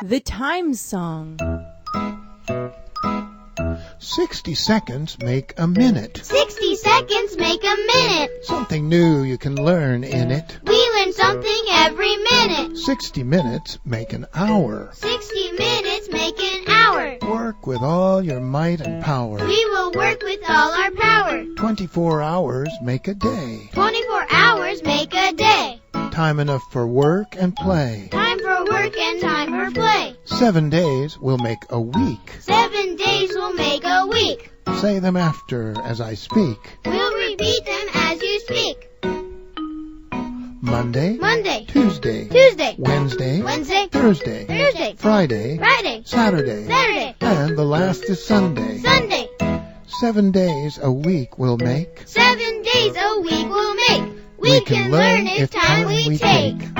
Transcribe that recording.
The Time Song. 60 seconds make a minute. 60 seconds make a minute. Something new you can learn in it. We learn something every minute. 60 minutes make an hour. 60 minutes make an hour. Work with all your might and power. We will work with all our power. 24 hours make a day. 24 hours make a day. Time enough for work and play. Time for work and time for play. 7 days will make a week. 7 days will make a week. Say them after as I speak. We'll repeat them as you speak. Monday, Monday, Tuesday, Tuesday, Wednesday, Wednesday, Thursday, Thursday, Friday, Friday, Saturday, Saturday, and the last is Sunday. Sunday. 7 days a week will make. 7 days a week will make. We can learn if time we take.